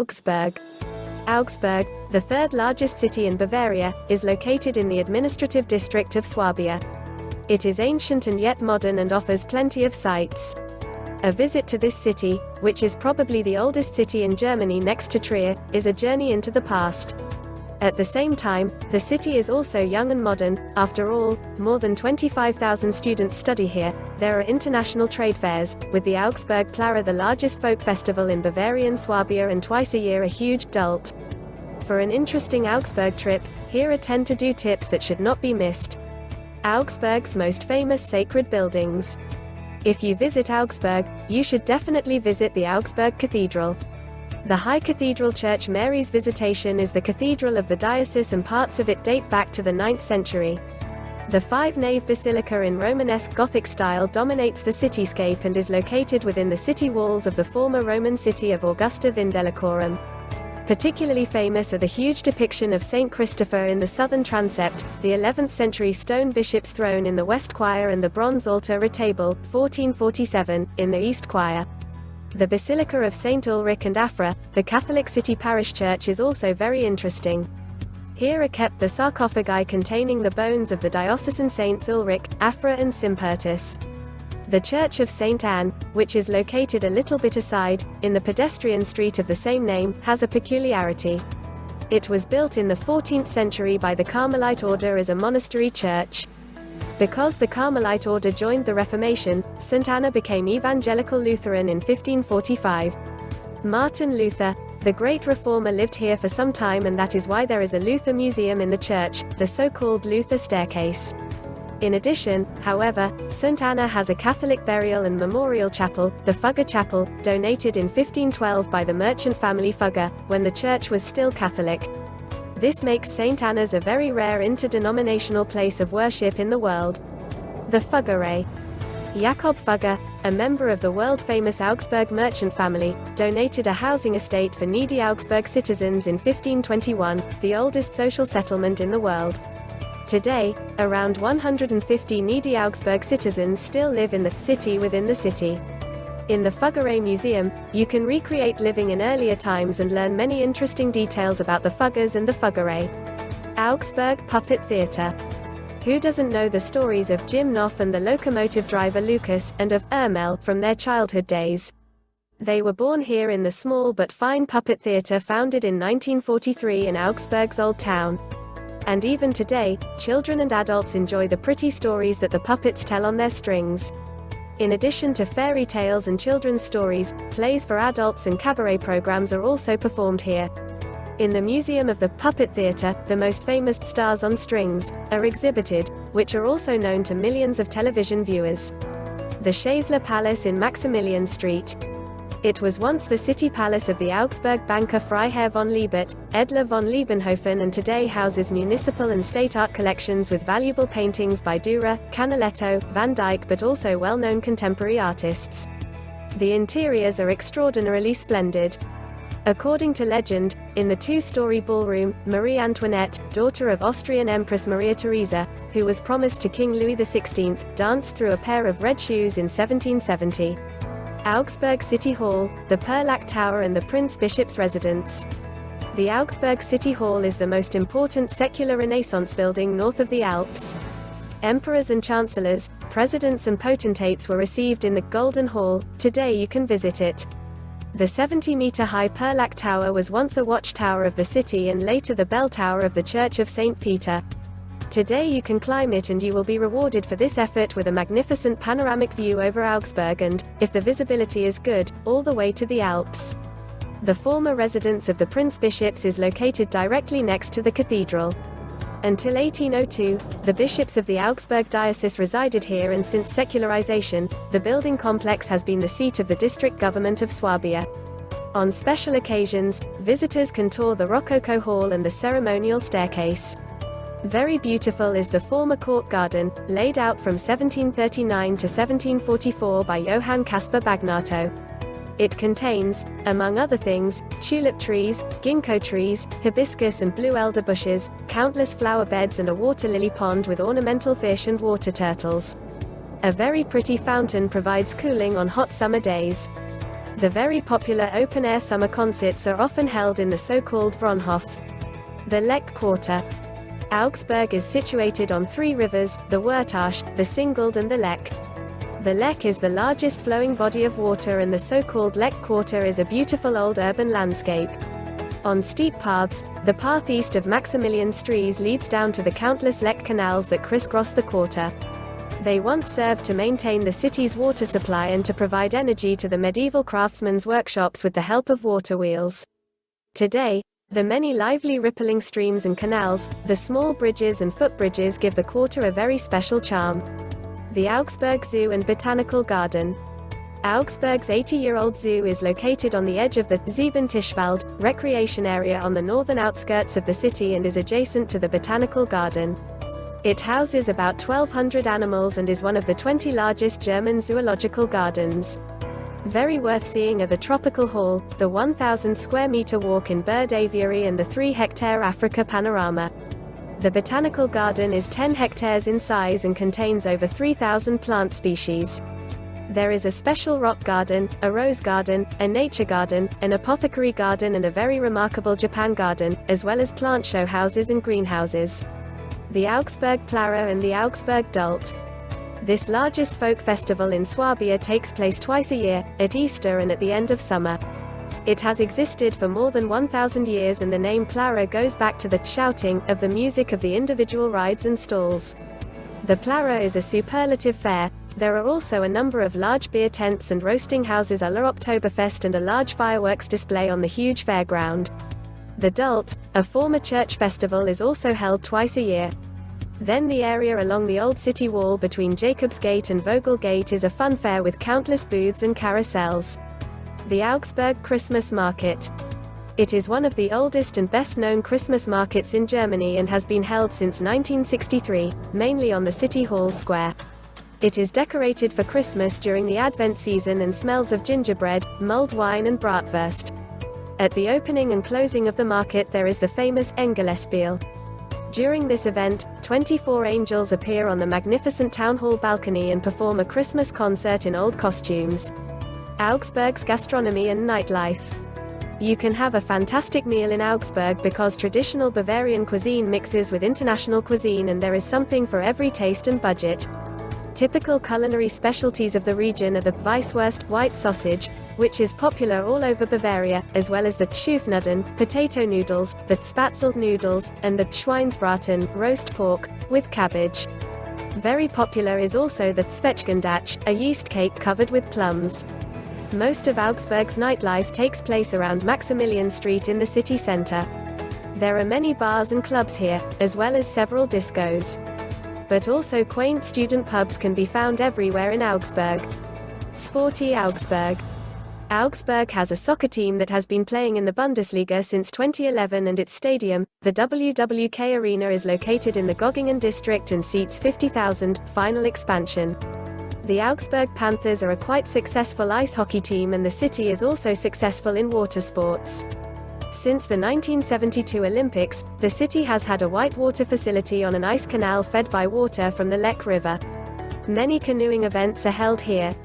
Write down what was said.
Augsburg. Augsburg, the third largest city in Bavaria, is located in the administrative district of Swabia. It is ancient and yet modern and offers plenty of sights. A visit to this city, which is probably the oldest city in Germany next to Trier, is a journey into the past. At the same time, the city is also young and modern. After all, more than 25,000 students study here. There are international trade fairs, with the Augsburg Plärrer the largest folk festival in Bavarian Swabia, and twice a year a huge Dult. For an interesting Augsburg trip, here are 10 to-do tips that should not be missed. Augsburg's most famous sacred buildings. If you visit Augsburg, you should definitely visit the Augsburg Cathedral. The High Cathedral Church Mary's Visitation is the cathedral of the diocese, and parts of it date back to the 9th century. The five-nave basilica in Romanesque Gothic style dominates the cityscape and is located within the city walls of the former Roman city of Augusta Vindelicorum. Particularly famous are the huge depiction of Saint Christopher in the southern transept, the 11th century stone bishop's throne in the west choir, and the bronze altar retable, 1447, in the east choir. The Basilica of St. Ulrich and Afra, the Catholic city parish church, is also very interesting. Here are kept the sarcophagi containing the bones of the diocesan saints Ulrich, Afra and Simpertus. The Church of St. Anne, which is located a little bit aside, in the pedestrian street of the same name, has a peculiarity. It was built in the 14th century by the Carmelite order as a monastery church. Because the Carmelite order joined the Reformation, St. Anna became Evangelical Lutheran in 1545. Martin Luther, the great reformer, lived here for some time, and that is why there is a Luther museum in the church, the so-called Luther staircase. In addition, however, St. Anna has a Catholic burial and memorial chapel, the Fugger Chapel, donated in 1512 by the merchant family Fugger, when the church was still Catholic. This makes St. Anna's a very rare interdenominational place of worship in the world. The Fuggerei. Jakob Fugger, a member of the world-famous Augsburg merchant family, donated a housing estate for needy Augsburg citizens in 1521, the oldest social settlement in the world. Today, around 150 needy Augsburg citizens still live in the city within the city. In the Fuggerei Museum, you can recreate living in earlier times and learn many interesting details about the Fuggers and the Fuggerei. Augsburg Puppet Theatre. Who doesn't know the stories of Jim Knopf and the locomotive driver Lucas, and of Ermel from their childhood days? They were born here in the small but fine puppet theatre founded in 1943 in Augsburg's Old Town. And even today, children and adults enjoy the pretty stories that the puppets tell on their strings. In addition to fairy tales and children's stories, plays for adults and cabaret programs are also performed here. In the Museum of the Puppet Theatre, the most famous stars on strings are exhibited, which are also known to millions of television viewers. The Schaezler Palace in Maximilian Street. It was once the city palace of the Augsburg banker Freiherr von Liebert, Edler von Liebenhofen, and today houses municipal and state art collections with valuable paintings by Dürer, Canaletto, Van Dyck, but also well-known contemporary artists. The interiors are extraordinarily splendid. According to legend, in the two-story ballroom, Marie Antoinette, daughter of Austrian Empress Maria Theresa, who was promised to King Louis XVI, danced through a pair of red shoes in 1770. Augsburg City Hall, the Perlach Tower, and the Prince Bishop's residence. The Augsburg City Hall is the most important secular Renaissance building north of the Alps. Emperors and chancellors, presidents and potentates were received in the Golden Hall. Today you can visit it. The 70-meter-high Perlach Tower was once a watchtower of the city and later the bell tower of the Church of St. Peter. Today you can climb it, and you will be rewarded for this effort with a magnificent panoramic view over Augsburg and, if the visibility is good, all the way to the Alps. The former residence of the Prince Bishops is located directly next to the cathedral. Until 1802, the bishops of the Augsburg diocese resided here, and since secularization, the building complex has been the seat of the district government of Swabia. On special occasions, visitors can tour the Rococo Hall and the ceremonial staircase. Very beautiful is the former court garden, laid out from 1739 to 1744 by Johann Caspar Bagnato. It contains, among other things, tulip trees, ginkgo trees, hibiscus and blue elder bushes, countless flower beds, and a water lily pond with ornamental fish and water turtles. A very pretty fountain provides cooling on hot summer days. The very popular open-air summer concerts are often held in the so-called Vronhof. The Lech Quarter. Augsburg is situated on three rivers, the Wurtasch, the Singeld and the Lech. The Lech is the largest flowing body of water, and the so-called Lech Quarter is a beautiful old urban landscape. On steep paths, the path east of Maximilian Strees leads down to the countless Lech canals that crisscross the quarter. They once served to maintain the city's water supply and to provide energy to the medieval craftsmen's workshops with the help of water wheels. Today, the many lively rippling streams and canals, the small bridges and footbridges give the quarter a very special charm. The Augsburg Zoo and Botanical Garden. Augsburg's 80-year-old zoo is located on the edge of the Siebentischwald recreation area on the northern outskirts of the city and is adjacent to the Botanical Garden. It houses about 1,200 animals and is one of the 20 largest German zoological gardens. Very worth seeing are the Tropical Hall, the 1,000 square meter walk in bird aviary and the 3-hectare Africa panorama. The Botanical Garden is 10 hectares in size and contains over 3,000 plant species. There is a special rock garden, a rose garden, a nature garden, an apothecary garden and a very remarkable Japan garden, as well as plant show houses and greenhouses. The Augsburg Plärrer and the Augsburg Dult. This largest folk festival in Swabia takes place twice a year, at Easter and at the end of summer. It has existed for more than 1,000 years, and the name Plärrer goes back to the shouting of the music of the individual rides and stalls. The Plärrer is a superlative fair. There are also a number of large beer tents and roasting houses à la Oktoberfest and a large fireworks display on the huge fairground. The Dult, a former church festival, is also held twice a year. Then the area along the old city wall between Jakobsgate and Vogelgate is a fun fair with countless booths and carousels. The Augsburg Christmas Market. It is one of the oldest and best-known Christmas markets in Germany and has been held since 1963, mainly on the City Hall Square. It is decorated for Christmas during the Advent season and smells of gingerbread, mulled wine and bratwurst. At the opening and closing of the market there is the famous Engelspiel. During this event, 24 angels appear on the magnificent town hall balcony and perform a Christmas concert in old costumes. Augsburg's gastronomy and nightlife. You can have a fantastic meal in Augsburg because traditional Bavarian cuisine mixes with international cuisine, and there is something for every taste and budget. Typical culinary specialties of the region are the Weisswurst, white sausage, which is popular all over Bavaria, as well as the Schufnudeln, potato noodles, the Spatzelt noodles, and the Schweinsbraten, roast pork, with cabbage. Very popular is also the Zwetschgendatsch, a yeast cake covered with plums. Most of Augsburg's nightlife takes place around Maximilian Street in the city center. There are many bars and clubs here, as well as several discos. But also quaint student pubs can be found everywhere in Augsburg. Sporty Augsburg. Augsburg has a soccer team that has been playing in the Bundesliga since 2011, and its stadium, the WWK Arena, is located in the Göggingen district and seats 50,000, final expansion. The Augsburg Panthers are a quite successful ice hockey team, and the city is also successful in water sports. Since the 1972 Olympics, the city has had a whitewater facility on an ice canal fed by water from the Lech River. Many canoeing events are held here.